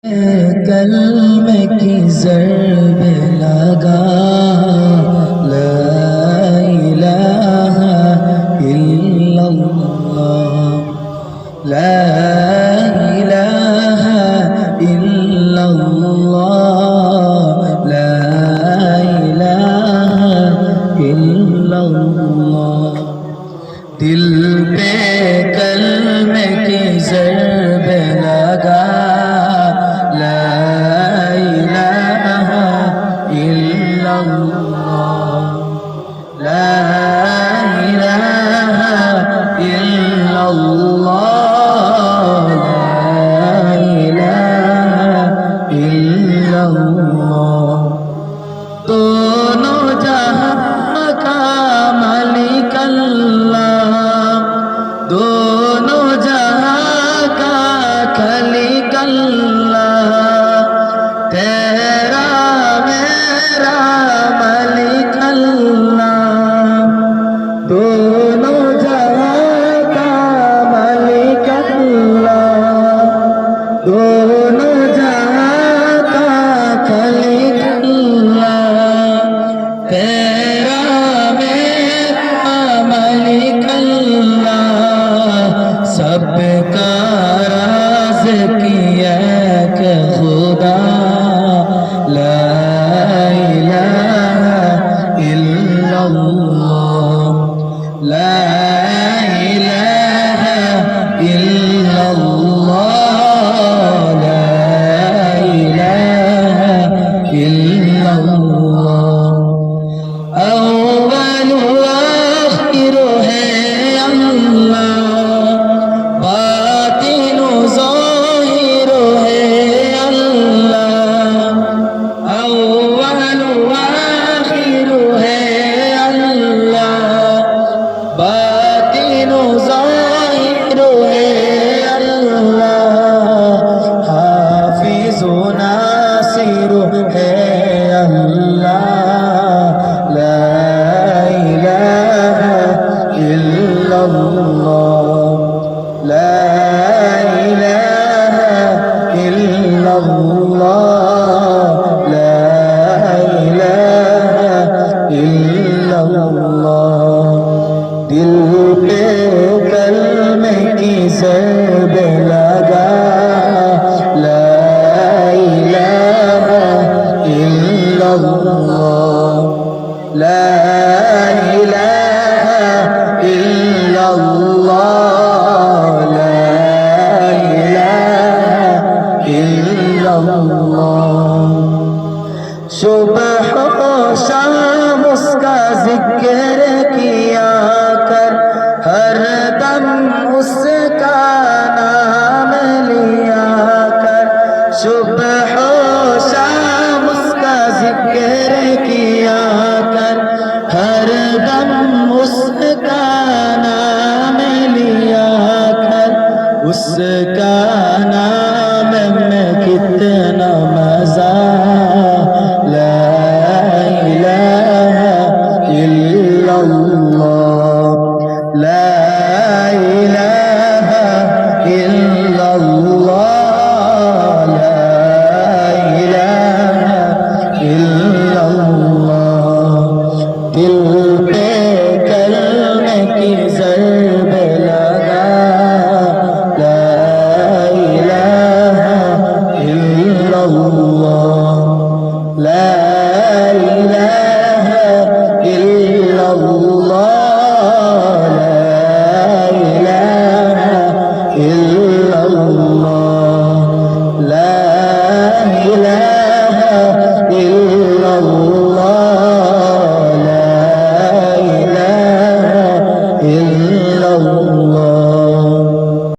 कलमे की ज़रब लगा ला इलाहा इल्लल्लाह ला इलाहा इल्लल्लाह ला इलाहा इल्लल्लाह दिल पे कलमे की ज़रब लगा ला इलाहा इल्लल्लाह ला इलाहा इल्लल्लाह ला इलाहा इल्लल्लाह दोनों जहां का मालिक अल्लाह दोनों जहां का खलीक अल्लाह तेरा मेरा मालिक अल्लाह दोनों जहां का मालिक अल्लाह दोनों जहां का खलीक अल्लाह तेरा मेरा मालिक अल्लाह सबका राज किया के खुदा ला इलाहा इल्लल्लाह ला इलाहा इल्लल्लाह ला इलाहा इल्लल्लाह अव्वल आखिर है अल्लाह बातिन ज़ाहिर है अल्लाह अव्वल आखिर है अल्लाह बातिन ज़ाहिर है अल्लाह हाफिज़ नासिर है अल्लाह ला इलाहा इल्लल्लाह ला इलाहा इल्लल्लाह ला इलाहा इल्लल्लाह दिल पे कलमे की ज़रब लगा ला इलाहा इल्लल्लाह ला इलाहा इल्लल्लाह ला इलाहा इल्लल्लाह सुबह शाम उसका जिक्र किया कर हर दम उसका नाम लिया कर सुबह शाम उसका जिक्र किया कर हर दम उसका नाम लिया कर उसका नाम में कितना मजा ला इलाहा इल्लल्लाह ला इलाहा इल्लल्लाह ला इलाहा इल्लल्लाह दिल पे कलमे की ज़रब लगा ला इलाहा इल्लल्लाह ला इलाहा इल्लल्लाह ला इलाहा इल्लल्लाह